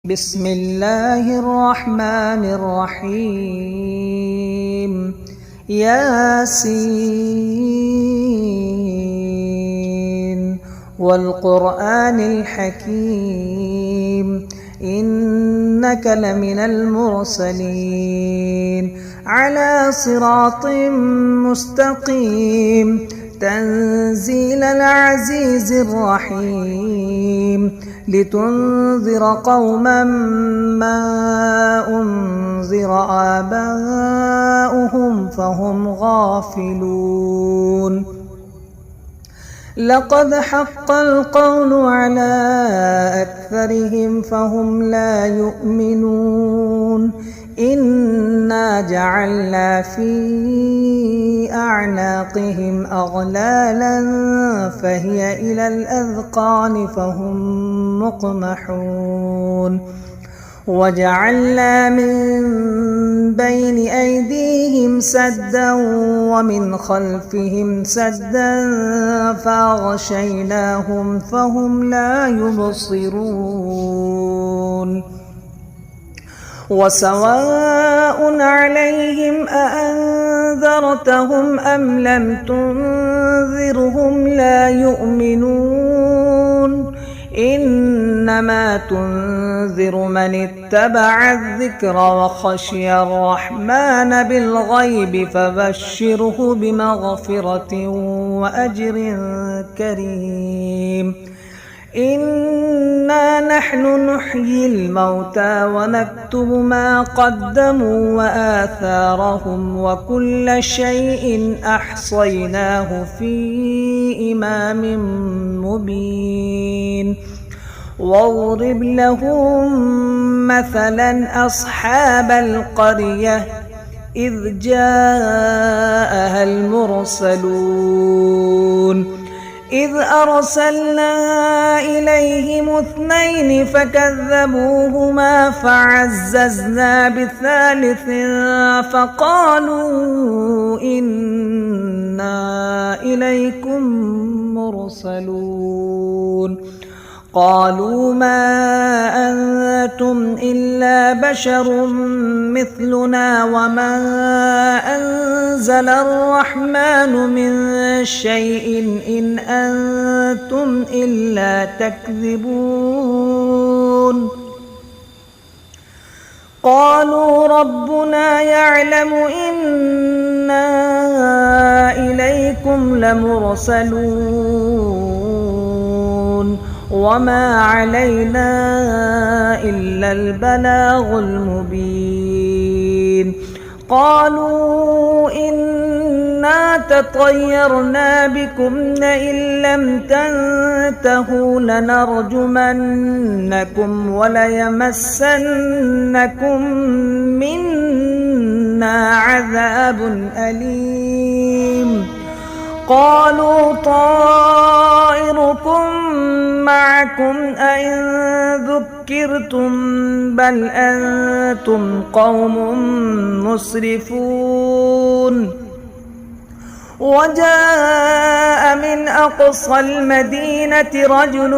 بسم الله الرحمن الرحيم ياسين والقرآن الحكيم إنك لمن المرسلين على صراط مستقيم تنزيل العزيز الرحيم لتنذر قوما ما أنذر آباؤهم فهم غافلون لقد حق القول على أكثرهم فهم لا يؤمنون إنا جعلنا في أعناقهم أغلالا فهي إلى الأذقان فهم مقمحون وجعلنا من بين أيديهم سدا ومن خلفهم سدا فأغشيناهم فهم لا يبصرون وسواء عليهم أأنذرتهم أم لم تنذرهم لا يؤمنون إنما تنذر من اتبع الذكر وخشي الرحمن بالغيب فبشره بمغفرة وأجر كريم إنا نحن نحيي الموتى ونكتب ما قدموا وآثارهم وكل شيء أحصيناه في إمام مبين واضرب لهم مثلا أصحاب القرية إذ جاءها المرسلون إذ أرسلنا إليهم 2 فكذبوهما فعززنا بثالث فقالوا إنا إليكم مرسلون قالوا ما أنتم إلا بشر مثلنا وما أنزل الرحمن من شيء إن أنتم إلا تكذبون قالوا ربنا يعلم إنا إليكم لمرسلون وما علينا إلا البلاغ المبين قالوا إنا تطيرنا بكم لئن لم تنتهوا لنرجمنكم وليمسنكم منا عذاب أليم قالوا طائركم معكم أئن ذكرتم بل أنتم قوم مسرفون وجاء من أقصى المدينة رجل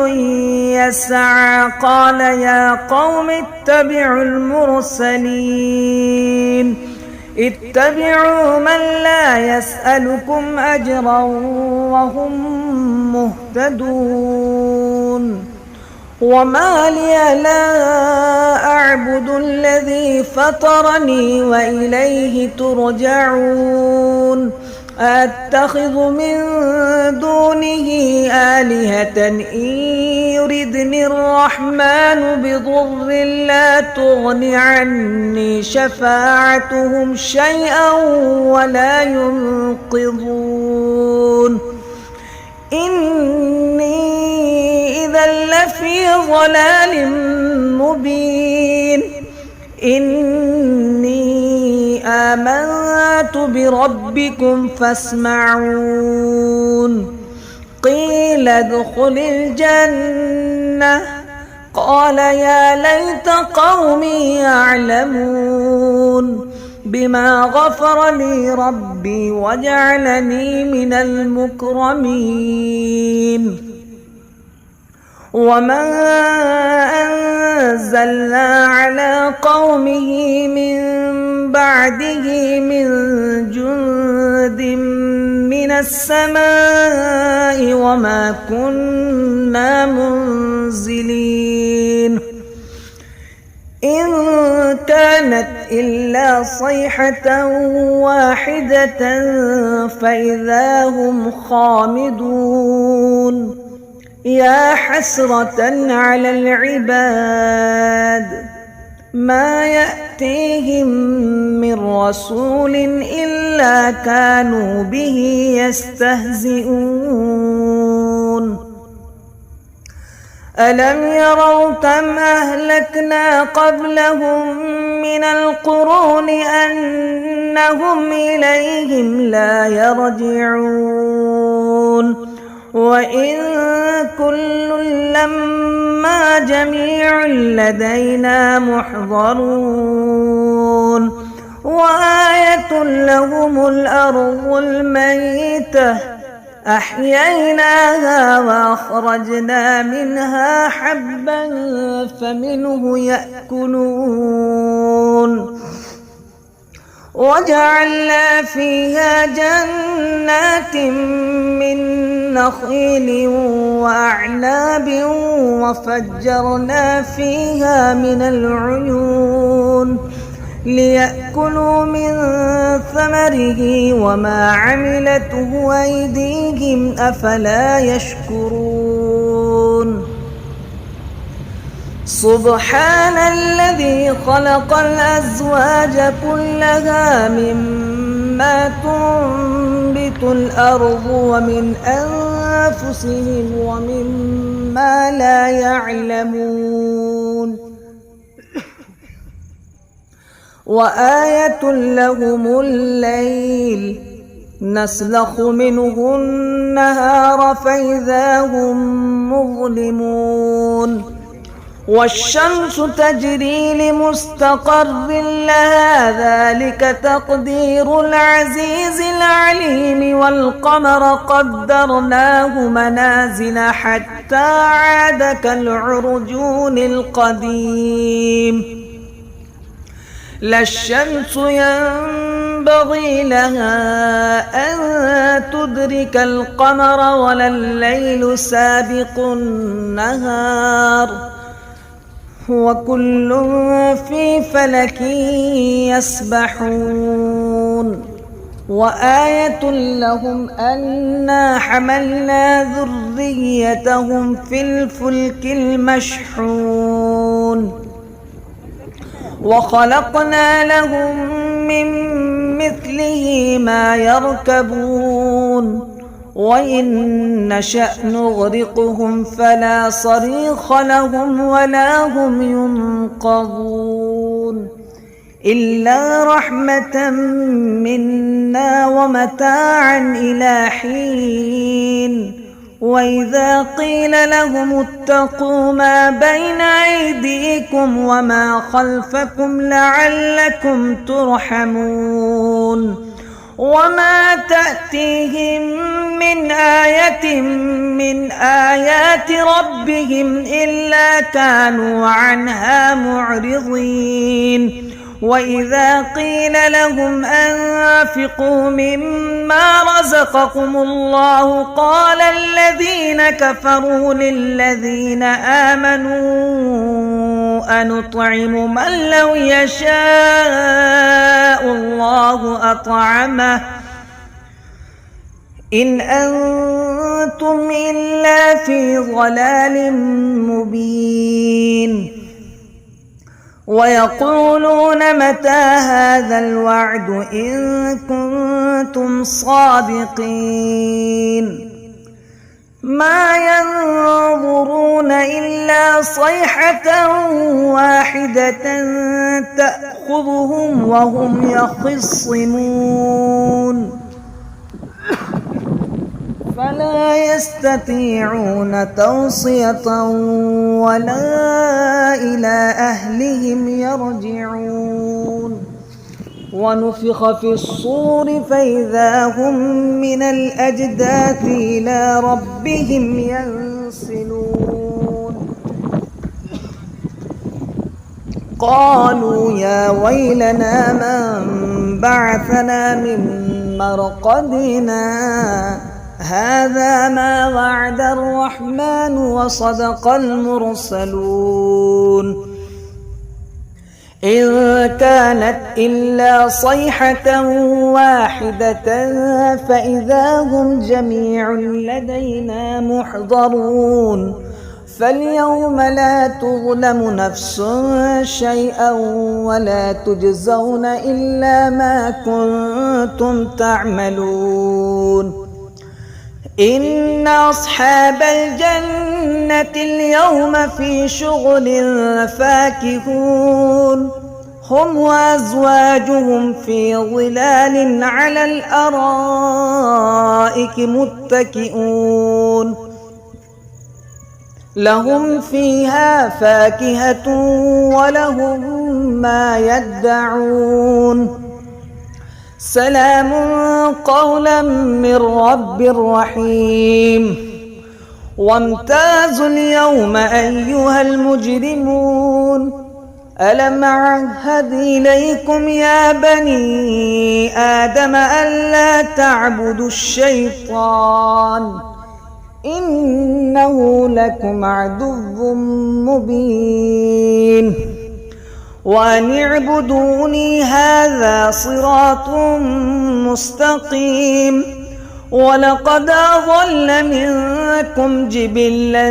يسعى قال يا قوم اتبعوا المرسلين اتبعوا من لا يسألكم أجرا وهم مهتدون وما لي لا أعبد الذي فطرني وإليه ترجعون أتخذ من دونه آلهة إن يردني الرحمن بضر لا تغن عني شفاعتهم شيئا ولا ينقذون إني إذا لفي ضلال مبين إني آمنت بربكم فاسمعون قيل ادخل الجنة قال يا ليت قومي يعلمون بما غفر لي ربي وجعلني من المكرمين وما أنزلنا على قومه من بعده من جند من السماء وما كنا منزلين إن كانت إلا صيحة واحدة فإذا هم خامدون يا حسرة على العباد ما يأتيهم من رسول إلا كانوا به يستهزئون ألم يروا كم أهلكنا قبلهم من القرون أنهم إليهم لا يرجعون وإن كل لما جميع لدينا محضرون وآية لهم الأرض الميتة أحييناها وأخرجنا منها حبا فمنه يأكلون وجعلنا فيها جنات من نخيل وأعناب وفجرنا فيها من العيون ليأكلوا من ثمره وما عملته أيديهم أفلا يشكرون سبحان الذي خلق الأزواج كلها مما تنبت الأرض ومن أنفسهم ومما لا يعلمون وآية لهم الليل نسلخ منه النهار فإذا هم مظلمون والشمس تجري لمستقر لها ذلك تقدير العزيز العليم والقمر قدرناه منازل حتى عاد كالعرجون القديم لا الشمس ينبغي لها أن تدرك القمر ولا الليل سابق النهار وكل في فلك يسبحون وآية لهم أنا حملنا ذريتهم في الفلك المشحون وخلقنا لهم من مثله ما يركبون وإن نشأ نغرقهم فلا صريخ لهم ولا هم ينقذون إلا رحمة منا ومتاعا إلى حين وإذا قيل لهم اتقوا ما بين أيديكم وما خلفكم لعلكم ترحمون وما تأتيهم من آية من آيات ربهم إلا كانوا عنها معرضين وإذا قيل لهم أنفقوا مما رزقكم الله قال الذين كفروا للذين آمنوا أنطعم من لو يشاء الله أطعمه إن أنتم إلا في ضلال مبين ويقولون متى هذا الوعد إن كنتم صادقين ما ينظرون إلا صيحة واحدة تأخذهم وهم يخصمون فلا يستطيعون توصية ولا إلى أهلهم يرجعون ونفخ في الصور فإذا هم من الأجداث إلى ربهم ينسلون قالوا يا ويلنا من بعثنا من مرقدنا هذا ما وعد الرحمن وصدق المرسلون إن كانت إلا صيحة واحدة فإذا هم جميع لدينا محضرون فاليوم لا تظلم نفس شيئا ولا تجزون إلا ما كنتم تعملون إن أصحاب الجنة اليوم في شغل فاكهون هم وأزواجهم في ظلال على الأرائك متكئون لهم فيها فاكهة ولهم ما يدعون سلام قولا من رب رحيم وامتازوا اليوم أيها المجرمون ألم أعهد إليكم يا بني آدم ألا تعبدوا الشيطان إنه لكم عدو مبين وأن اعبدوني هذا صراط مستقيم ولقد أضل منكم جبلا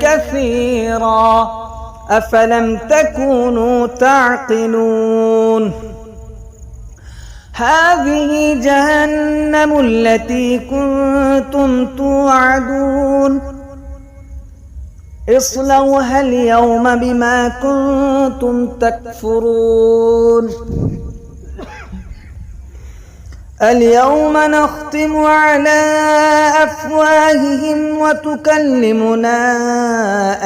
كثيرا أفلم تكونوا تعقلون هذه جهنم التي كنتم توعدون اصلوها اليوم بما كنتم تكفرون اليوم نختم على أفواههم وتكلمنا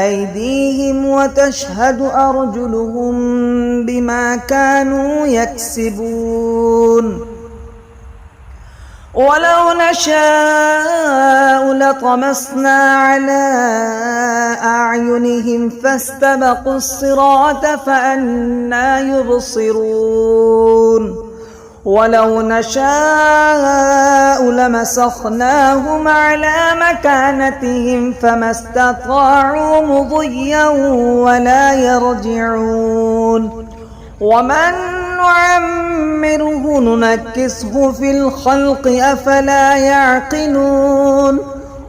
أيديهم وتشهد أرجلهم بما كانوا يكسبون ولو نشاء لطمسنا على أعينهم فاستبقوا الصراط فأنى يبصرون ولو نشاء لمسخناهم على مكانتهم فما استطاعوا مضيا ولا يرجعون ومن نعمره ننكسه في الخلق أفلا يعقلون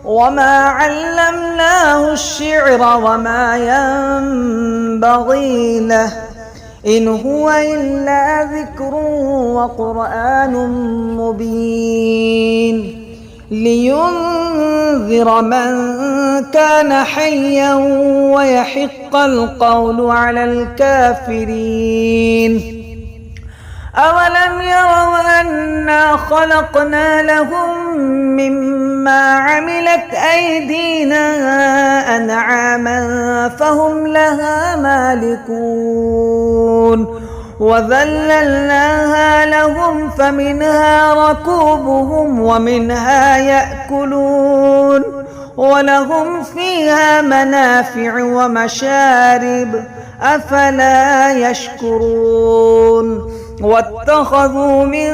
وما علمناه الشعر وما ينبغي له إن هو إلا ذكر وقرآن مبين لينذر من كان حيا ويحق القول على الكافرين أولم يروا أنا خلقنا لهم مما عملت أيدينا أنعاما فهم لها مالكون وذللناها لهم فمنها ركوبهم ومنها يأكلون ولهم فيها منافع ومشارب أفلا يشكرون واتخذوا من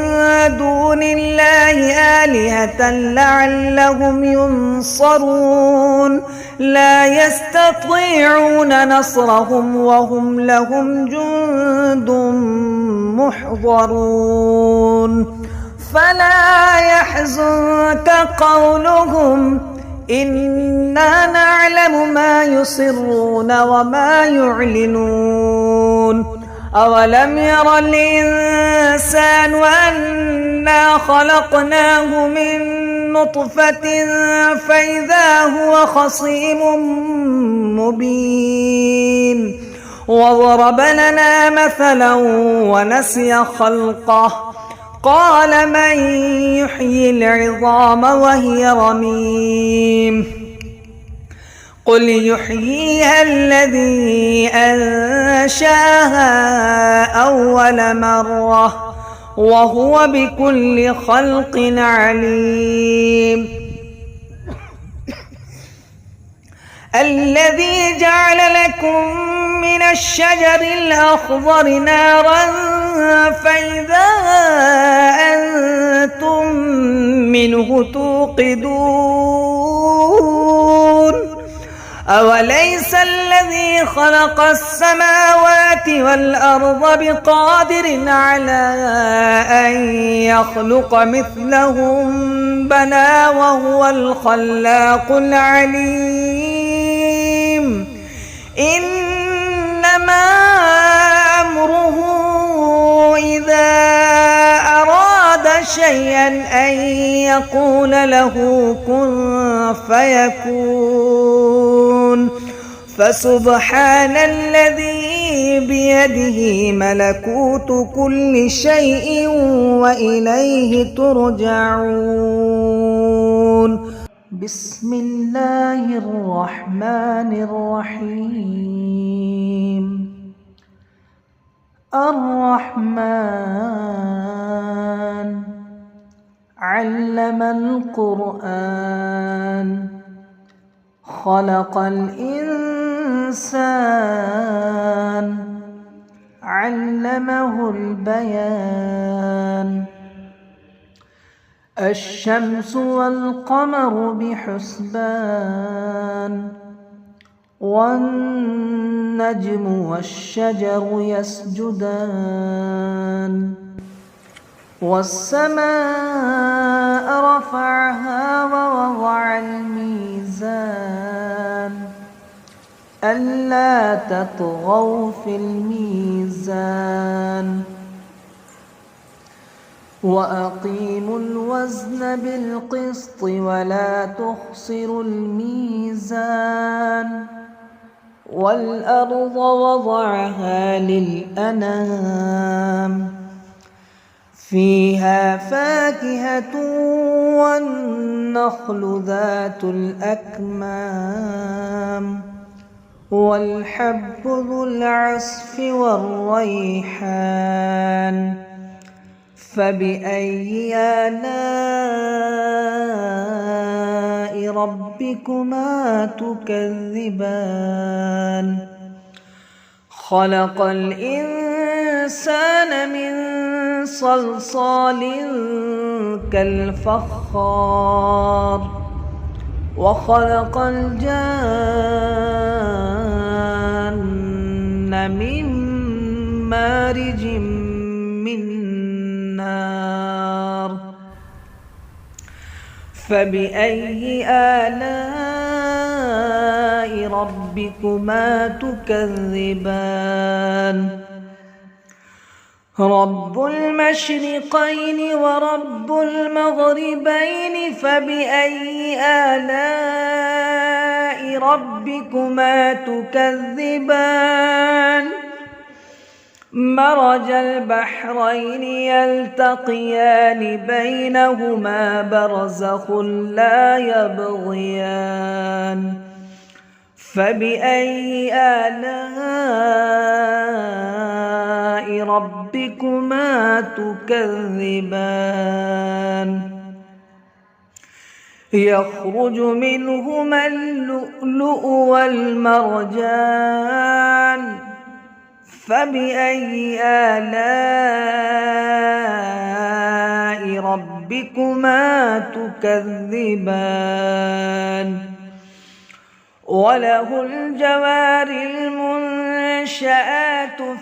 دون الله آلهة لعلهم ينصرون لا يستطيعون نصرهم وهم لهم جند محضرون فلا يحزنك قولهم إنا نعلم ما يسرون وما يعلنون أولم ير الإنسان أنا خلقناه من نطفة فإذا هو خصيم مبين وضرب لنا مثلا ونسي خلقه قال من يحيي العظام وهي رميم قل يحييها الذي أنشاها أول مرة وهو بكل خلق عليم الذي جعل لكم من الشجر الأخضر نارا فإذا أنتم منه توقدون أوليس الذي خلق السماوات والأرض بقادر على أن يخلق مثلهم بلى وهو الخلاق العليم إنما أمره إذا أراد شيئا أن يقول له كن فيكون فسبحان الذي بيده ملكوت كل شيء وإليه ترجعون. بسم الله الرحمن الرحيم. الرحمن علم القرآن خلق الإنسان علمه البيان الشمس والقمر بحسبان والنجم والشجر يسجدان والسماء رفعها ووضع الميزان ألا تطغوا في الميزان وأقيموا الوزن بالقسط ولا تخسروا الميزان والأرض وضعها للأنام فيها فاكهة والنخل ذات الأكمام والحب ذو العصف والريحان فبأي آلاء ربكما تكذبان خلق الإنسان من صلصال كالفخار وخلق الجان من مارج من نار فبأي آلاء ربكما تكذبان رب المشرقين ورب المغربين فبأي آلاء ربكما تكذبان مرج البحرين يلتقيان بينهما برزخ لا يبغيان فبأي آلاء ربكما تكذبان يخرج منهما اللؤلؤ والمرجان فبأي آلاء ربكما تكذبان وله الجوار المنشآت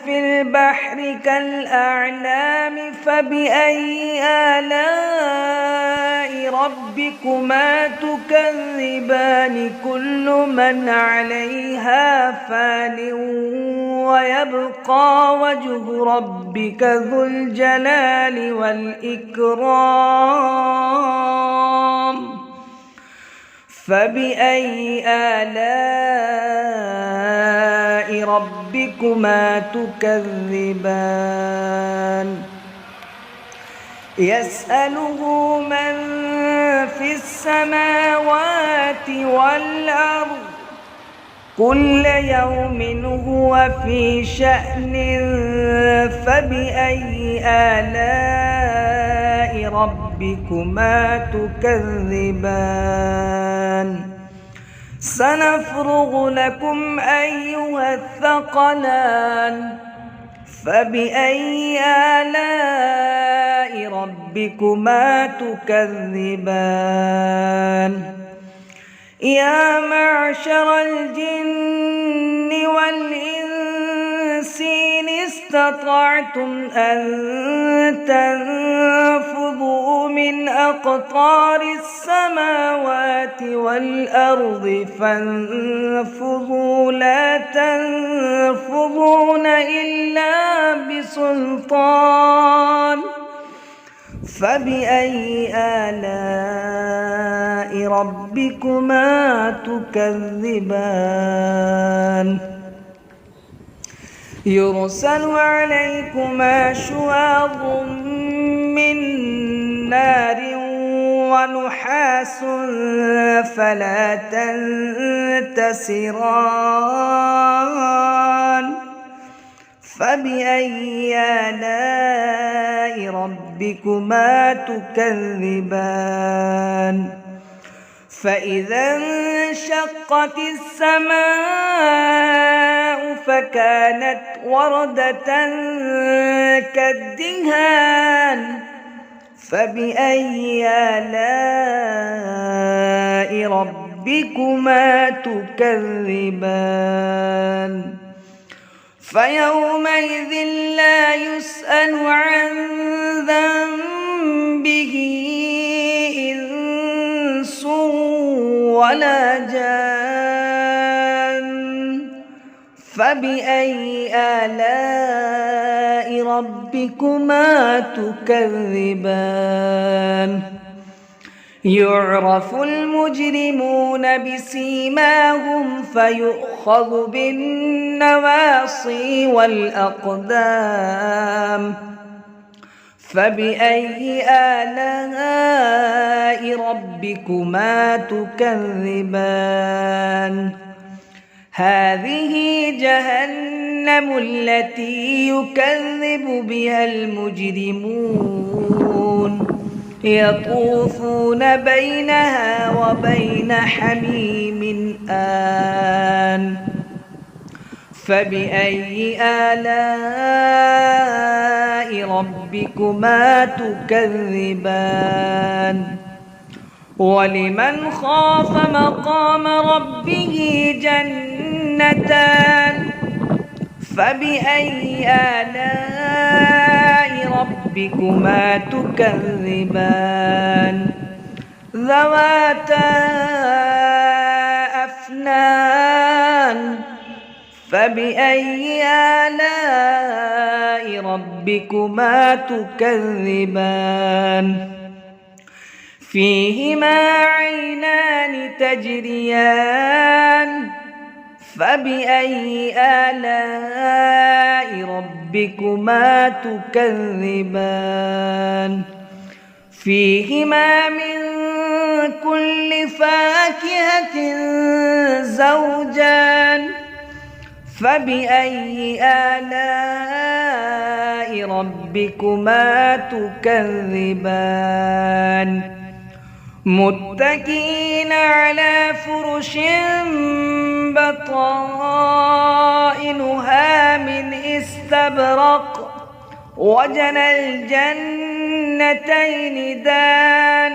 في البحر كالأعلام فبأي آلاء ربكما تكذبان كل من عليها فان ويبقى وجه ربك ذو الجلال والإكرام فبأي آلاء ربكما تكذبان يسأله من في السماوات والأرض كل يوم هو في شأن فبأي آلاء ربكما تكذبان سنفرغ لكم أيها الثقلان فبأي آلاء ربكما تكذبان يا معشر الجن والإنس إن استطعتم أن تنفذوا من أقطار السماوات والأرض فانفذوا لا تنفذون إلا بسلطان فبأي آلاء ربكما تكذبان يرسل عليكما شواظ من نار ونحاس فلا تنتصران فبأي آلاء ربكما تكذبان فإذا انشقت السماء فكانت وردة كالدهان فبأي آلاء ربكما تكذبان فيومئذ لا يسأل عن ذنبه إنس ولا جان فبأي آلاء ربكما تكذبان يعرف المجرمون بسيماهم فيؤخذ بالنواصي والأقدام فبأي آلاء ربكما تكذبان هذه جهنم التي يكذب بها المجرمون يطوفون بينها وبين حميم آن فبأي آلاء ربكما تكذبان ولمن خاف مقام ربه جنتان فبأي آلاء ربكما تكذبان ذواتا أفنان فبأي آلاء ربكما تكذبان فيهما عينان تجريان فبأي آلاء ربكما تكذبان فيهما من كل فاكهة زوجان فبأي آلاء ربكما تكذبان متكئين على فرش بطائنها من استبرق وجنى الجنتين دان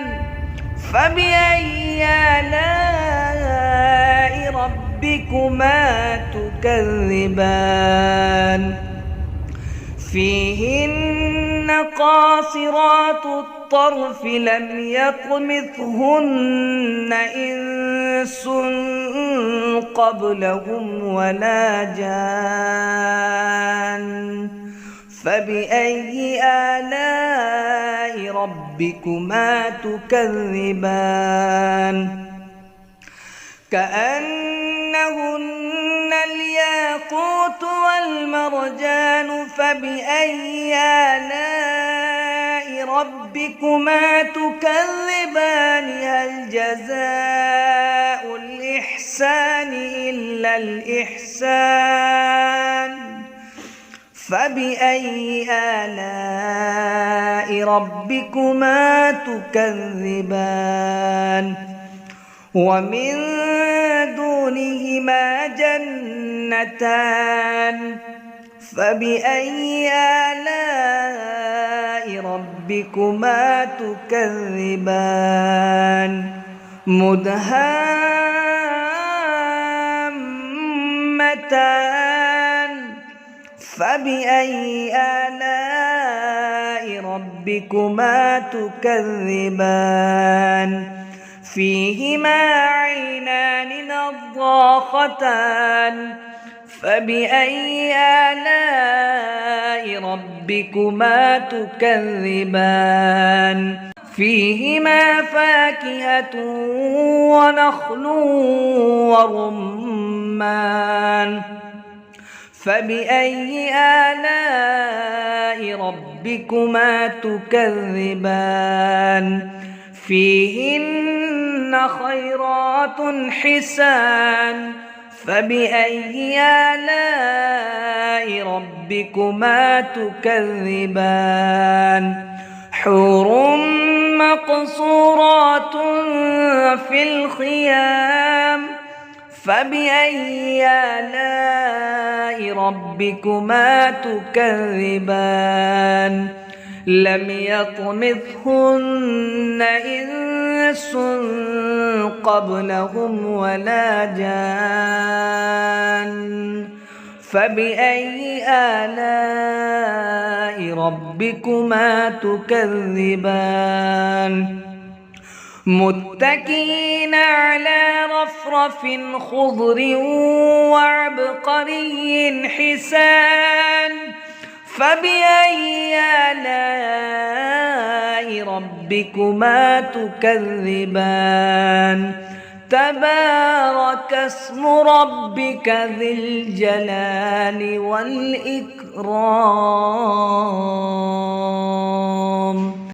فبأي آلاء ربكما تكذبان فيهن قاصرات الطرف لم يطمثهن إنس قبلهم ولا جان فبأي آلاء ربكما تكذبان كأنهن الياقوت والمرجان فبأي آلاء ربكما تكذبان هل جزاء الإحسان إلا الإحسان فبأي آلاء ربكما تكذبان ومن دونهما جنتان فبأي آلاء ربكما تكذبان مدهامتان فبأي آلاء ربكما تكذبان فيهما عينان نضاختان فبأي آلاء ربكما تكذبان فيهما فاكهة ونخل ورمان فبأي آلاء ربكما تكذبان فيهن خيرات حسان فبأي آلاء ربكما تكذبان حور مقصورات في الخيام فبأي آلاء ربكما تكذبان لم يطمثهن إنس قبلهم ولا جان فبأي آلاء ربكما تكذبان متكئين على رفرف خضر وعبقري حسان فبأي آلاء ربكما تكذبان تبارك اسم ربك ذي الجلال والإكرام.